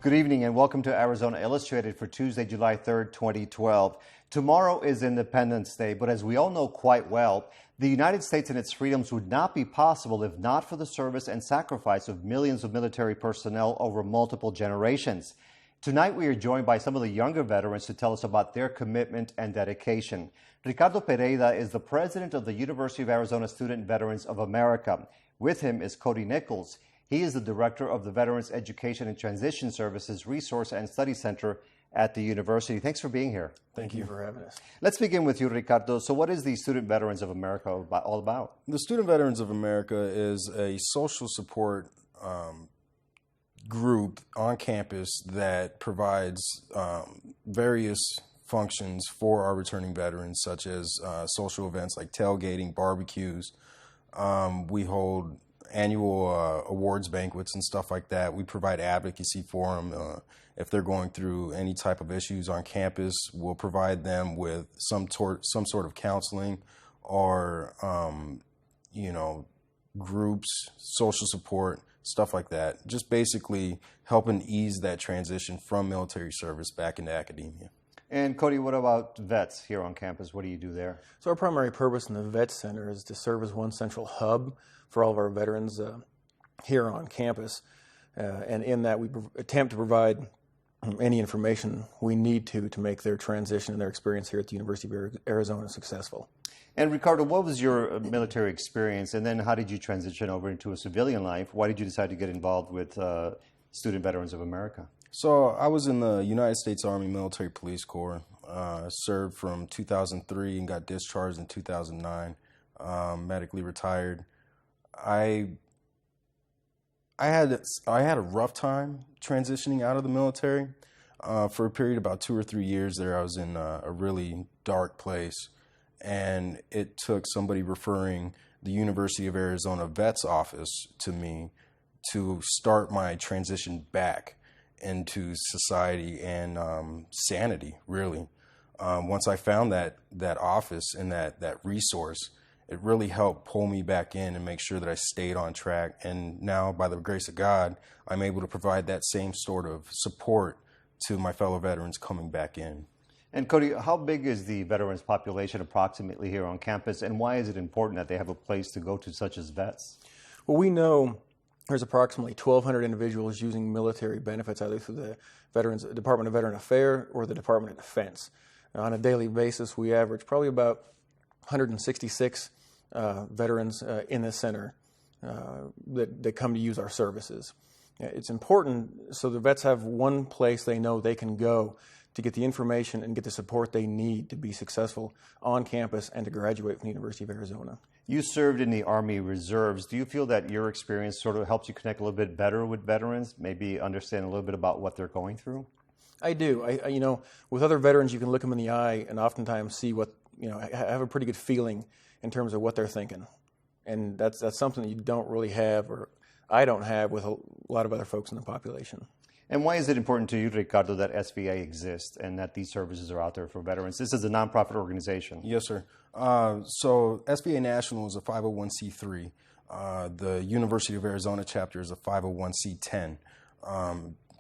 Good evening and welcome to Arizona Illustrated for Tuesday, July 3rd, 2012. Tomorrow is Independence Day, but as we all know quite well, the United States and its freedoms would not be possible if not for the service and sacrifice of millions of military personnel over multiple generations. Tonight we are joined by some of the younger veterans to tell us about their commitment and dedication. Ricardo Pereyda is the president of the University of Arizona Student Veterans of America. With him is Cody Nichols. He is the director of the Veterans Education and Transition Services Resource and Study Center at the university. Thanks for being here. Thank you for having us. Let's begin with you, Ricardo. So what is the Student Veterans of America all about? The Student Veterans of America is a social support group on campus that provides various functions for our returning veterans, such as social events like tailgating, barbecues. We hold annual awards banquets and stuff like that. We provide advocacy for them. If they're going through any type of issues on campus, we'll provide them with some sort of counseling or, groups, social support, stuff like that. Just basically helping ease that transition from military service back into academia. And Cody, what about vets here on campus? What do you do there? So our primary purpose in the Vet Center is to serve as one central hub for all of our veterans here on campus. And in that, we attempt to provide any information we need to make their transition and their experience here at the University of Arizona successful. And Ricardo, what was your military experience, and then how did you transition over into a civilian life? Why did you decide to get involved with Student Veterans of America? So I was in the United States Army Military Police Corps, served from 2003 and got discharged in 2009, medically retired. I had a rough time transitioning out of the military. For a period of about 2 or 3 years there, I was in a really dark place, and it took somebody referring the University of Arizona Vets Office to me to start my transition back into society and sanity, really. Once I found that office and that resource, it really helped pull me back in and make sure that I stayed on track. And now, by the grace of God, I'm able to provide that same sort of support to my fellow veterans coming back in. And Cody, how big is the veterans population approximately here on campus, and why is it important that they have a place to go to, such as vets? Well, we know there's approximately 1,200 individuals using military benefits either through the Department of Veteran Affairs or the Department of Defense. On a daily basis, we average probably about 166 veterans in this center that come to use our services. It's important so the vets have one place they know they can go to get the information and get the support they need to be successful on campus and to graduate from the University of Arizona. You served in the Army Reserves. Do you feel that your experience sort of helps you connect a little bit better with veterans, maybe understand a little bit about what they're going through? I do. I with other veterans, you can look them in the eye and oftentimes see what, have a pretty good feeling in terms of what they're thinking. And that's something that you don't really have, or I don't have, with a lot of other folks in the population. And why is it important to you, Ricardo, that SVA exists and that these services are out there for veterans? This is a nonprofit organization. Yes, sir. So SVA National is a 501c3. The University of Arizona chapter is a 501c10,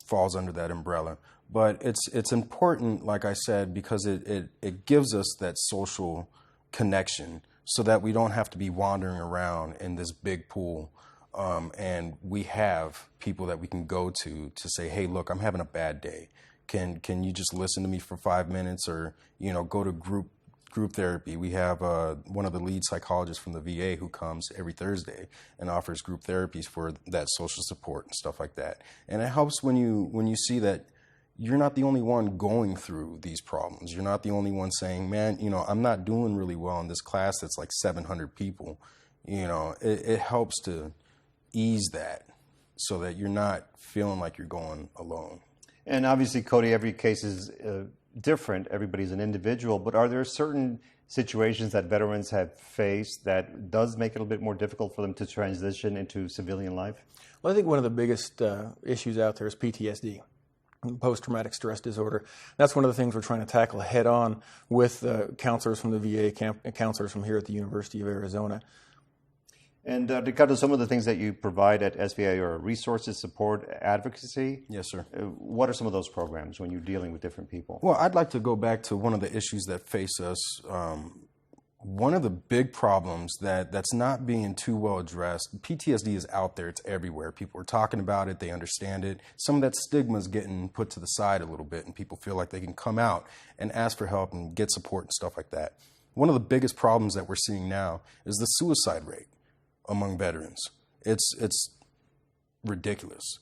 falls under that umbrella. But it's important, like I said, because it gives us that social connection so that we don't have to be wandering around in this big pool. And we have people that we can go to say, hey, look, I'm having a bad day. Can you just listen to me for 5 minutes, or, go to group therapy. We have one of the lead psychologists from the VA who comes every Thursday and offers group therapies for that social support and stuff like that. And it helps when you see that you're not the only one going through these problems. You're not the only one saying, man, I'm not doing really well in this class that's like 700 people. It helps to ease that so that you're not feeling like you're going alone. And obviously, Cody, every case is different. Everybody's an individual. But are there certain situations that veterans have faced that does make it a little bit more difficult for them to transition into civilian life? Well, I think one of the biggest issues out there is PTSD, post-traumatic stress disorder. That's one of the things we're trying to tackle head on with counselors from the VA, counselors from here at the University of Arizona. And Ricardo, some of the things that you provide at SVA are resources, support, advocacy. Yes, sir. What are some of those programs when you're dealing with different people? Well, I'd like to go back to one of the issues that face us. One of the big problems that's not being too well addressed, PTSD is out there, it's everywhere. People are talking about it, they understand it. Some of that stigma is getting put to the side a little bit, and people feel like they can come out and ask for help and get support and stuff like that. One of the biggest problems that we're seeing now is the suicide rate among veterans. It's ridiculous.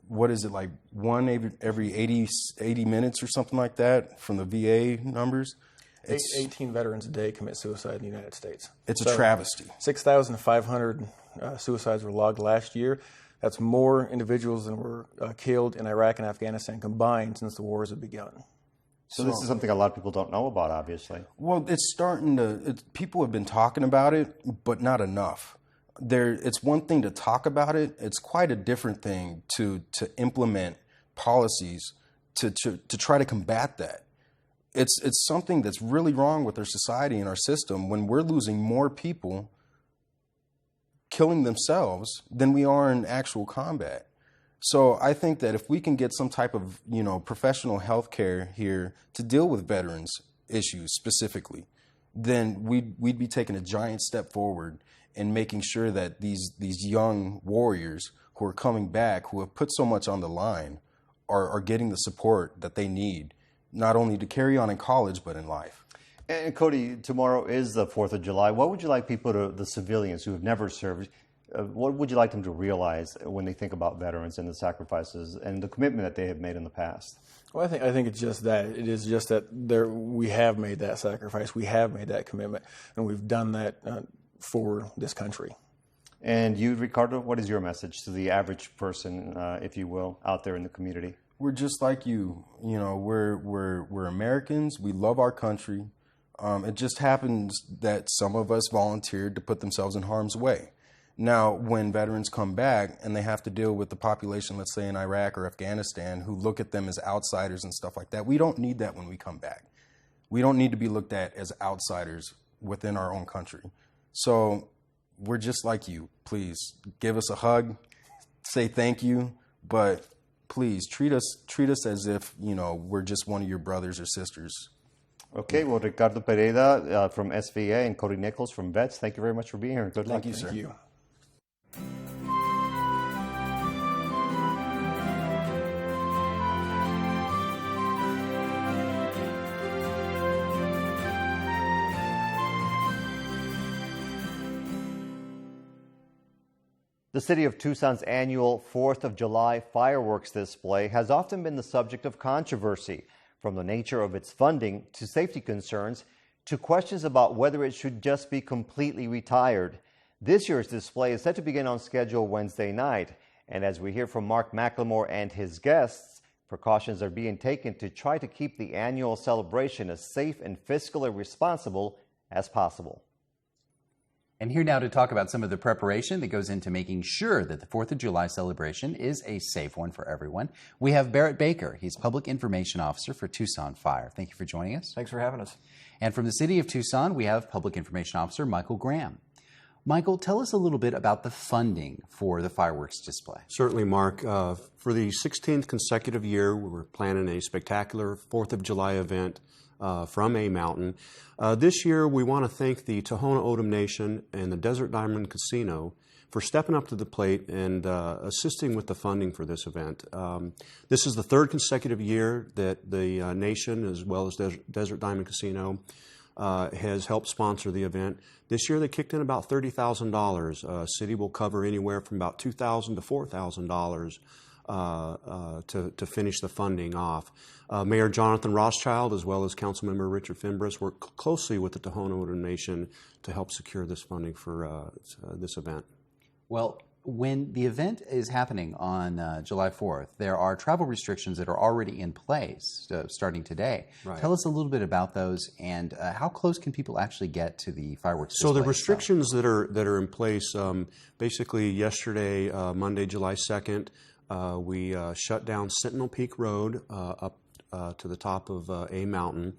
What is it, like one every 80 minutes or something like that from the VA numbers? 18 veterans a day commit suicide in the United States. It's a travesty. 6,500 suicides were logged last year. That's more individuals than were killed in Iraq and Afghanistan combined since the wars have begun. So this is something a lot of people don't know about, obviously. Well, it's starting to, people have been talking about it, but not enough. It's one thing to talk about it. It's quite a different thing to implement policies to try to combat that. It's something that's really wrong with our society and our system when we're losing more people killing themselves than we are in actual combat. So I think that if we can get some type of, professional health care here to deal with veterans issues specifically, then we'd be taking a giant step forward in making sure that these young warriors who are coming back, who have put so much on the line, are getting the support that they need, not only to carry on in college, but in life. And Cody, tomorrow is the 4th of July. What would you like the civilians who have never served, what would you like them to realize when they think about veterans and the sacrifices and the commitment that they have made in the past? Well, I think it's just that. It is just that we have made that sacrifice, we have made that commitment, and we've done that for this country. And you, Ricardo, what is your message to the average person, if you will, out there in the community? We're just like you. We're Americans. We love our country. It just happens that some of us volunteered to put themselves in harm's way. Now, when veterans come back and they have to deal with the population, let's say in Iraq or Afghanistan, who look at them as outsiders and stuff like that, we don't need that when we come back. We don't need to be looked at as outsiders within our own country. So we're just like you. Please give us a hug, say thank you, but please treat us as if, we're just one of your brothers or sisters. Okay, well, Ricardo Pereyda from SVA and Cody Nichols from VETS, thank you very much for being here. Good luck. Thank you, sir. Thank you. The city of Tucson's annual 4th of July fireworks display has often been the subject of controversy, from the nature of its funding to safety concerns to questions about whether it should just be completely retired. This year's display is set to begin on schedule Wednesday night, and as we hear from Mark McLemore and his guests, precautions are being taken to try to keep the annual celebration as safe and fiscally responsible as possible. And here now to talk about some of the preparation that goes into making sure that the 4th of July celebration is a safe one for everyone. We have Barrett Baker. He's Public Information Officer for Tucson Fire. Thank you for joining us. Thanks for having us. And from the city of Tucson, we have Public Information Officer Michael Graham. Michael, tell us a little bit about the funding for the fireworks display. Certainly, Mark. For the 16th consecutive year, we're planning a spectacular 4th of July event from A Mountain. This year, we want to thank the Tohono O'odham Nation and the Desert Diamond Casino for stepping up to the plate and assisting with the funding for this event. This is the 3rd consecutive year that the nation, as well as Desert Diamond Casino, has helped sponsor the event. This year, they kicked in about $30,000. City will cover anywhere from about $2,000 to $4,000 to finish the funding off. Mayor Jonathan Rothschild, as well as Councilmember Richard Fimbres, work closely with the Tohono O'odham Nation to help secure this funding for this event. Well, when the event is happening on July 4th, there are travel restrictions that are already in place starting today. Right. Tell us a little bit about those and how close can people actually get to the fireworks display? So the restrictions that are in place, basically yesterday, Monday, July 2nd, we shut down Sentinel Peak Road up to the top of A Mountain.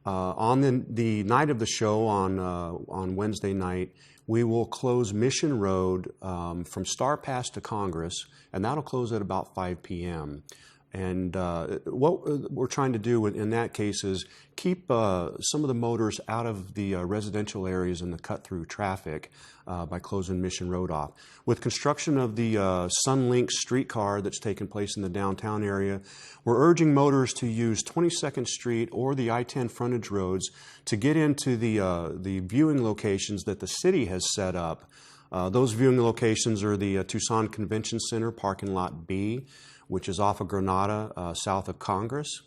On the night of the show on Wednesday night, we will close Mission Road from Star Pass to Congress, and that'll close at about 5 p.m. And what we're trying to do in that case is keep some of the motors out of the residential areas and the cut-through traffic by closing Mission Road off. With construction of the Sunlink streetcar that's taken place in the downtown area, we're urging motors to use 22nd Street or the I-10 frontage roads to get into the viewing locations that the city has set up. Those viewing locations are the Tucson Convention Center Parking Lot B, which is off of Granada, south of Congress.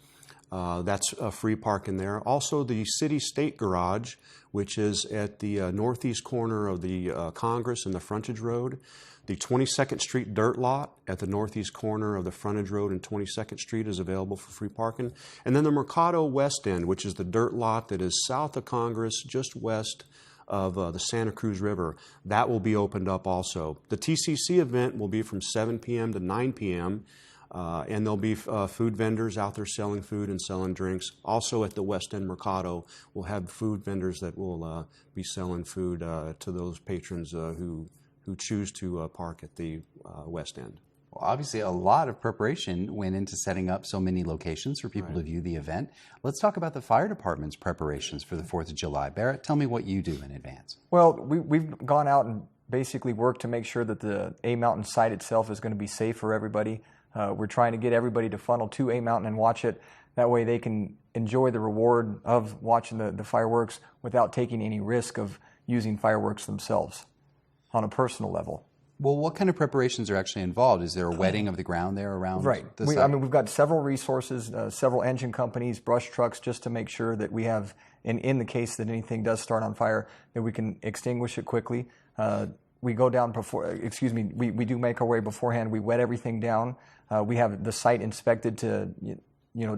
That's free parking there. Also, the City State Garage, which is at the northeast corner of the Congress and the frontage road. The 22nd Street dirt lot at the northeast corner of the frontage road and 22nd Street is available for free parking. And then the Mercado West End, which is the dirt lot that is south of Congress, just west of the Santa Cruz River. That will be opened up also. The TCC event will be from 7 p.m. to 9 p.m., and there'll be food vendors out there selling food and selling drinks. Also at the West End Mercado, we'll have food vendors that will be selling food to those patrons who choose to park at the West End. Well, obviously, a lot of preparation went into setting up so many locations for people to view the event. Let's talk about the fire department's preparations for the 4th of July. Barrett, tell me what you do in advance. Well, we've gone out and basically worked to make sure that the A Mountain site itself is going to be safe for everybody. We're trying to get everybody to funnel to A Mountain and watch it. That way they can enjoy the reward of watching the fireworks without taking any risk of using fireworks themselves on a personal level. Well, what kind of preparations are actually involved? Is there a wetting of the ground there around the site? We've got several resources, several engine companies, brush trucks, just to make sure that we have, in the case that anything does start on fire, that we can extinguish it quickly. We go down before, we do make our way beforehand. We wet everything down. We have the site inspected to,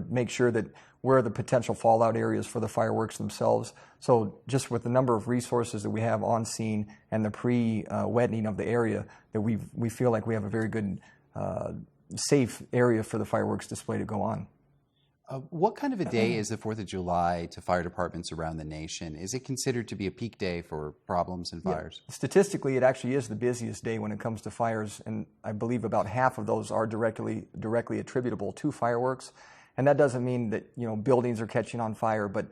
make sure that where are the potential fallout areas for the fireworks themselves. So just with the number of resources that we have on scene and the pre-wetting of the area, that we feel like we have a very good, safe area for the fireworks display to go on. What kind of a day is the 4th of July to fire departments around the nation? Is it considered to be a peak day for problems and fires? Yeah. Statistically, it actually is the busiest day when it comes to fires, and I believe about half of those are directly attributable to fireworks. And that doesn't mean that buildings are catching on fire, but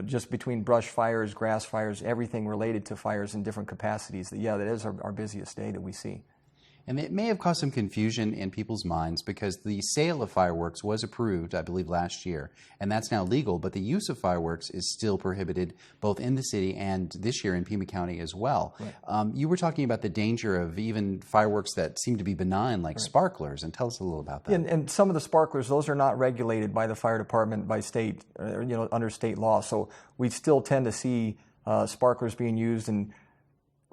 just between brush fires, grass fires, everything related to fires in different capacities. That is our busiest day that we see. And it may have caused some confusion in people's minds because the sale of fireworks was approved, I believe, last year, and that's now legal, but the use of fireworks is still prohibited both in the city and this year in Pima County as well. Right. You were talking about the danger of even fireworks that seem to be benign, like sparklers, and tell us a little about that. And some of the sparklers, those are not regulated by the fire department by state, under state law, so we still tend to see sparklers being used, and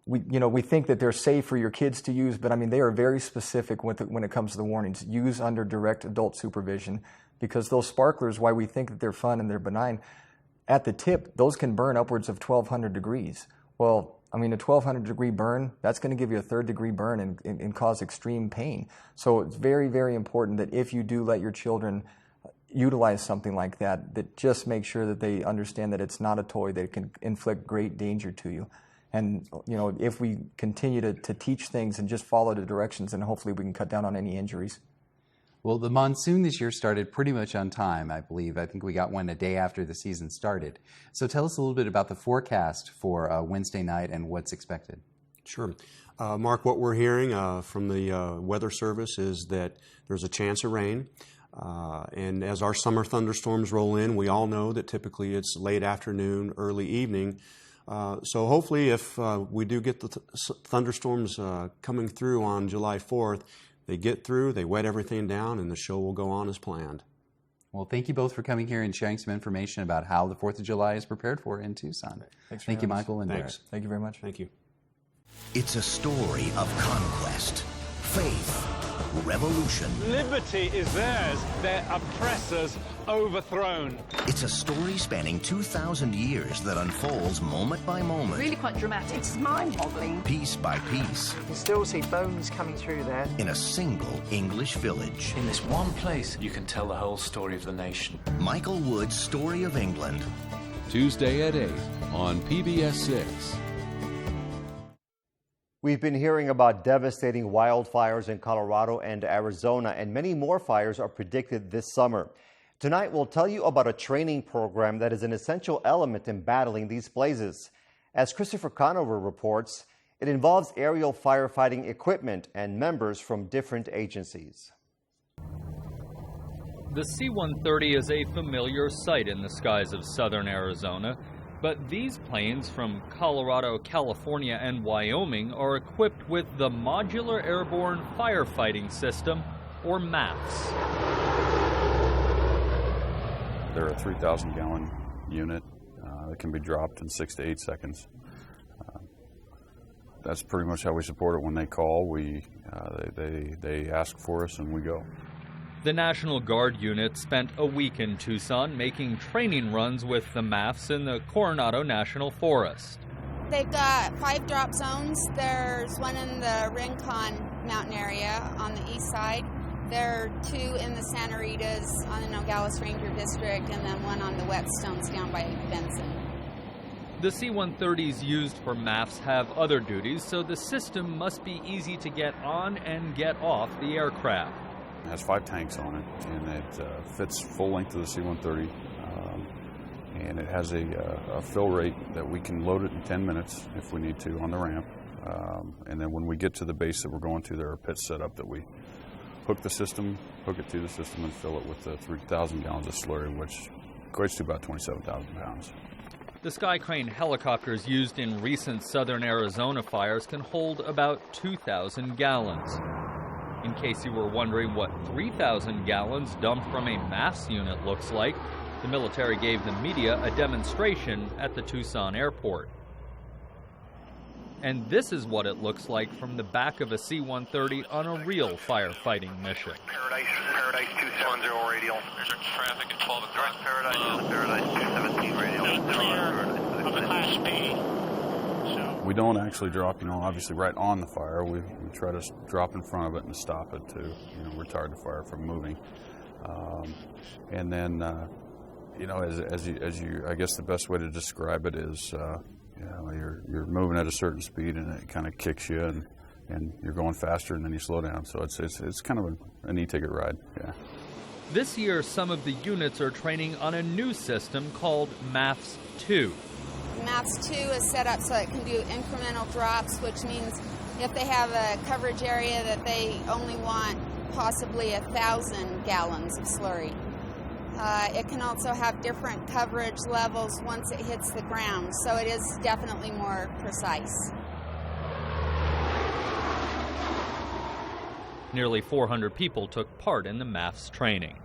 we think that they're safe for your kids to use, but they are very specific when it comes to the warnings. Use under direct adult supervision, because those sparklers, why we think that they're fun and they're benign, at the tip, those can burn upwards of 1,200 degrees. Well, a 1,200 degree burn, that's going to give you a 3rd degree burn and cause extreme pain. So it's very, very important that if you do let your children utilize something like that just make sure that they understand that it's not a toy that can inflict great danger to you. And, if we continue to teach things and just follow the directions, and hopefully we can cut down on any injuries. Well, the monsoon this year started pretty much on time, I believe. I think we got one a day after the season started. So tell us a little bit about the forecast for Wednesday night and what's expected. Sure. Mark, what we're hearing from the Weather Service is that there's a chance of rain. And as our summer thunderstorms roll in, we all know that typically it's late afternoon, early evening. So hopefully if we do get the thunderstorms coming through on July 4th, they get through, they wet everything down, and the show will go on as planned. Well, thank you both for coming here and sharing some information about how the 4th of July is prepared for in Tucson. Thank you, Michael and Barrett. Thank you very much. Thank you. It's a story of conquest, faith, revolution. Liberty is theirs, their oppressors overthrown. It's a story spanning 2,000 years that unfolds moment by moment. Really quite dramatic. It's mind-boggling. Piece by piece. You still see bones coming through there. In a single English village. In this one place, you can tell the whole story of the nation. Michael Wood's Story of England. Tuesday at 8 on PBS 6. We've been hearing about devastating wildfires in Colorado and Arizona, and many more fires are predicted this summer. Tonight, we'll tell you about a training program that is an essential element in battling these blazes. As Christopher Conover reports, it involves aerial firefighting equipment and members from different agencies. The C-130 is a familiar sight in the skies of southern Arizona. But these planes from Colorado, California, and Wyoming are equipped with the Modular Airborne Firefighting System, or MAFS. They're a 3,000-gallon unit that can be dropped in 6 to 8 seconds. That's pretty much how we support it. When they call, they ask for us and we go. The National Guard unit spent a week in Tucson making training runs with the MAFs in the Coronado National Forest. They've got 5 drop zones. There's one in the Rincon mountain area on the east side. There are 2 in the Santa Ritas on the Nogales Ranger District, and then one on the Whetstones down by Benson. The C-130s used for MAFs have other duties, so the system must be easy to get on and get off the aircraft. It has 5 tanks on it, and it fits full length of the C-130, and it has a fill rate that we can load it in 10 minutes if we need to on the ramp. And then when we get to the base that we're going to, there are pits set up that we hook it to the system, and fill it with the 3,000 gallons of slurry, which equates to about 27,000 pounds. The Sky Crane helicopters used in recent southern Arizona fires can hold about 2,000 gallons. In case you were wondering what 3,000 gallons dumped from a MAFS unit looks like, the military gave the media a demonstration at the Tucson airport. And this is what it looks like from the back of a C-130 on a real firefighting mission. Paradise 270 radial. There's our traffic at 12 o'clock. Paradise 217 radial. Clear of the Class B. We don't actually drop, obviously right on the fire. We try to drop in front of it and stop it to, retard the fire from moving. And then, as you, I guess the best way to describe it is, you're moving at a certain speed and it kind of kicks you, and you're going faster and then you slow down. So it's kind of an e-ticket ride. Yeah. This year, some of the units are training on a new system called MAFS 2. MAFS 2 is set up so it can do incremental drops, which means if they have a coverage area that they only want possibly 1,000 gallons of slurry. It can also have different coverage levels once it hits the ground, so it is definitely more precise. Nearly 400 people took part in the MAFS training.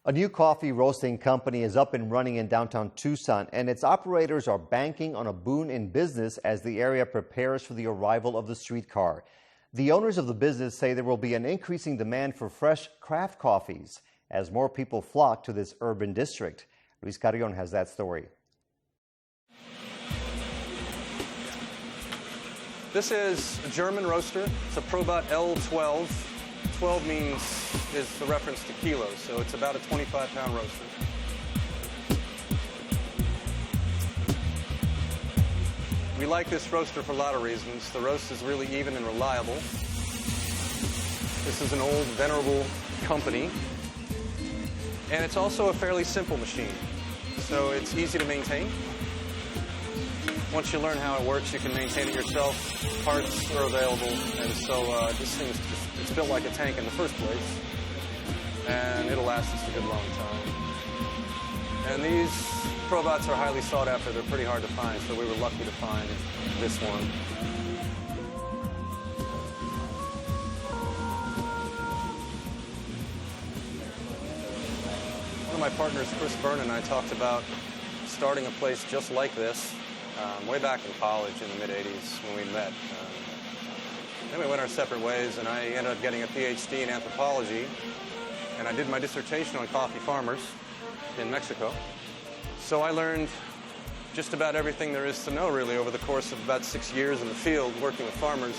A new coffee roasting company is up and running in downtown Tucson, and its operators are banking on a boon in business as the area prepares for the arrival of the streetcar. The owners of the business say there will be an increasing demand for fresh craft coffees as more people flock to this urban district. Luis Carrion has that story. This is a German roaster. It's a Probot L12. 12 is the reference to kilos, so it's about a 25-pound roaster. We like this roaster for a lot of reasons. The roast is really even and reliable. This is an old, venerable company, and it's also a fairly simple machine, so it's easy to maintain. Once you learn how it works, you can maintain it yourself. Parts are available, and so this thing is just It's built like a tank in the first place, and it'll last us a good long time. And these Probots are highly sought after. They're pretty hard to find, so we were lucky to find this one. One of my partners, Chris Byrne, and I talked about starting a place just like this way back in college in the mid-'80s when we met. Then we went our separate ways, and I ended up getting a PhD in anthropology, and I did my dissertation on coffee farmers in Mexico. So I learned just about everything there is to know, really, over the course of about 6 years in the field working with farmers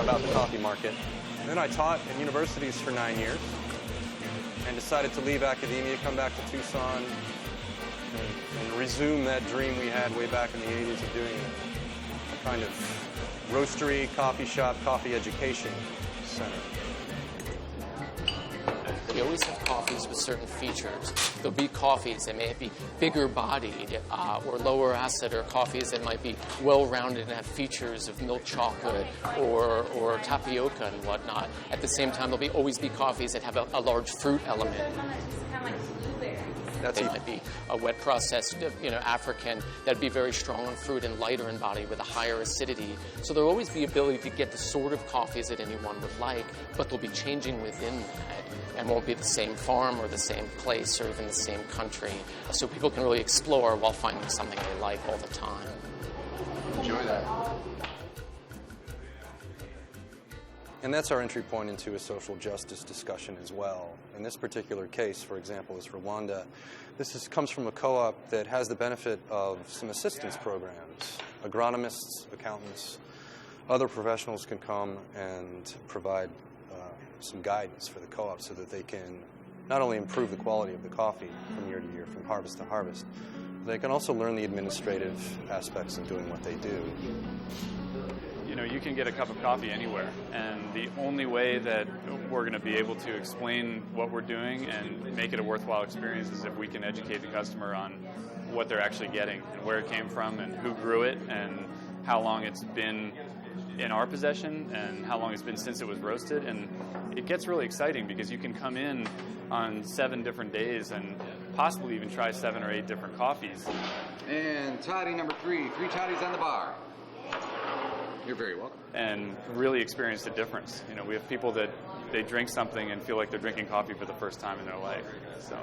about the coffee market. And then I taught in universities for 9 years and decided to leave academia, come back to Tucson, and resume that dream we had way back in the 80s of doing a kind of roastery, coffee shop, coffee education center. We always have coffees with certain features. There'll be coffees that may be bigger bodied or lower acid, or coffees that might be well-rounded and have features of milk chocolate or tapioca and whatnot. At the same time, there'll always be coffees that have a large fruit element. They might be a wet processed, African that'd be very strong on fruit and lighter in body with a higher acidity. So there'll always be ability to get the sort of coffees that anyone would like, but they'll be changing within that and won't be the same farm or the same place or even the same country. So people can really explore while finding something they like all the time. Enjoy that. And that's our entry point into a social justice discussion as well. In this particular case, for example, is Rwanda. This comes from a co-op that has the benefit of some assistance programs. Agronomists, accountants, other professionals can come and provide some guidance for the co-op so that they can not only improve the quality of the coffee from year to year, from harvest to harvest, they can also learn the administrative aspects of doing what they do. You can get a cup of coffee anywhere, and the only way that we're going to be able to explain what we're doing and make it a worthwhile experience is if we can educate the customer on what they're actually getting and where it came from and who grew it and how long it's been in our possession and how long it's been since it was roasted. And it gets really exciting because you can come in on 7 different days and possibly even try 7 or 8 different coffees. And toddy number 3, 3 toddies on the bar. You're very welcome. And really experience the difference. We have people that they drink something and feel like they're drinking coffee for the first time in their life. So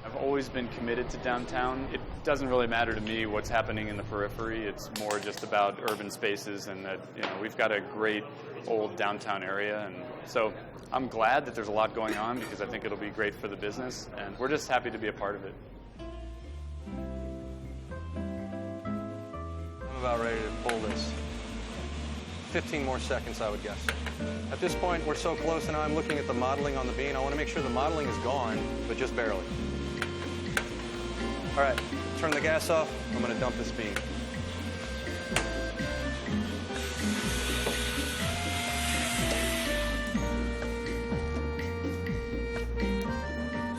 I've always been committed to downtown. It doesn't really matter to me what's happening in the periphery. It's more just about urban spaces, and that we've got a great old downtown area, and so I'm glad that there's a lot going on because I think it'll be great for the business, and we're just happy to be a part of it. I'm about ready to pull this. 15 more seconds, I would guess. At this point, we're so close, and I'm looking at the modeling on the bean. I want to make sure the modeling is gone, but just barely. All right, turn the gas off. I'm going to dump this bean.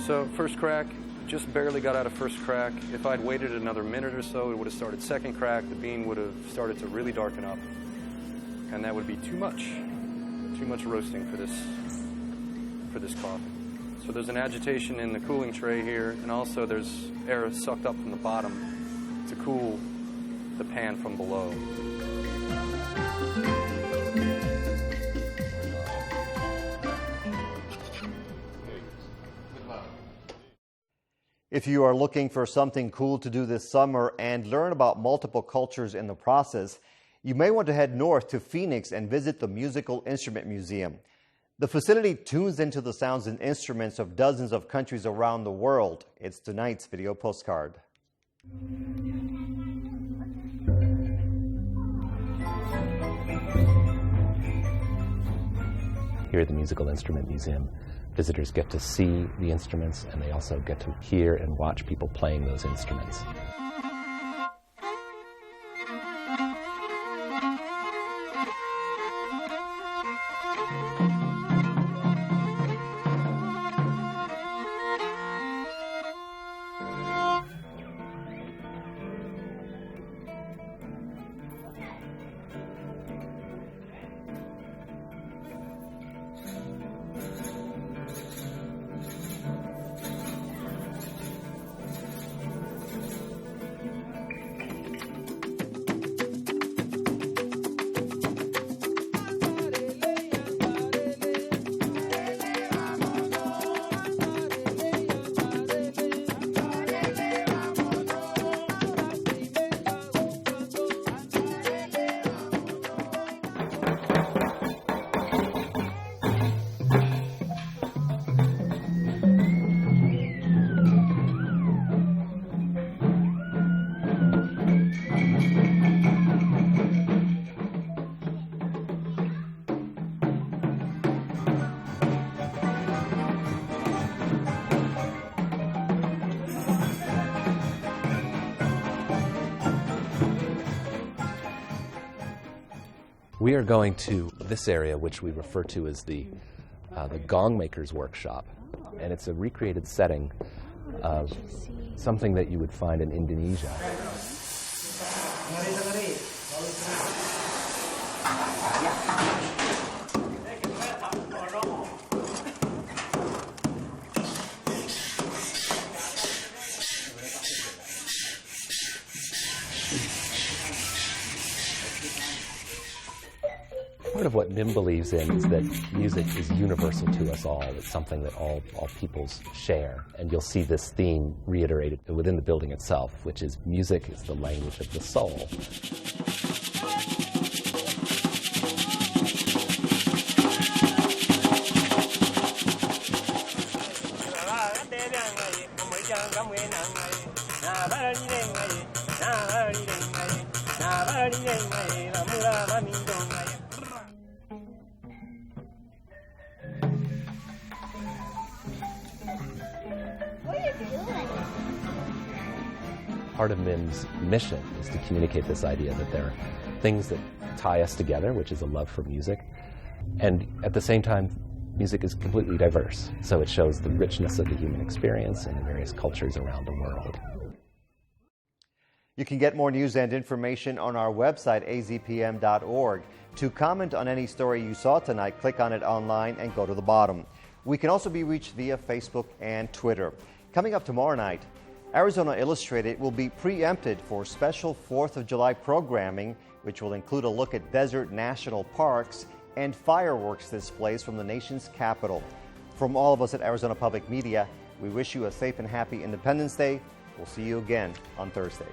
So first crack, just barely got out of first crack. If I'd waited another minute or so, it would have started second crack. The bean would have started to really darken up, and that would be too much roasting for this coffee. So there's an agitation in the cooling tray here, and also there's air sucked up from the bottom to cool the pan from below. If you are looking for something cool to do this summer and learn about multiple cultures in the process, you may want to head north to Phoenix and visit the Musical Instrument Museum. The facility tunes into the sounds and instruments of dozens of countries around the world. It's tonight's video postcard. Here at the Musical Instrument Museum, visitors get to see the instruments, and they also get to hear and watch people playing those instruments. We are going to this area, which we refer to as the Gong Maker's Workshop, and it's a recreated setting of something that you would find in Indonesia. Part of what MIM believes in is that music is universal to us all. It's something that all peoples share. And you'll see this theme reiterated within the building itself, which is music is the language of the soul. Part of MIM's mission is to communicate this idea that there are things that tie us together, which is a love for music, and at the same time, music is completely diverse, so it shows the richness of the human experience in the various cultures around the world. You can get more news and information on our website, azpm.org. To comment on any story you saw tonight, click on it online and go to the bottom. We can also be reached via Facebook and Twitter. Coming up tomorrow night, Arizona Illustrated will be preempted for special 4th of July programming, which will include a look at desert national parks and fireworks displays from the nation's capital. From all of us at Arizona Public Media, we wish you a safe and happy Independence Day. We'll see you again on Thursday.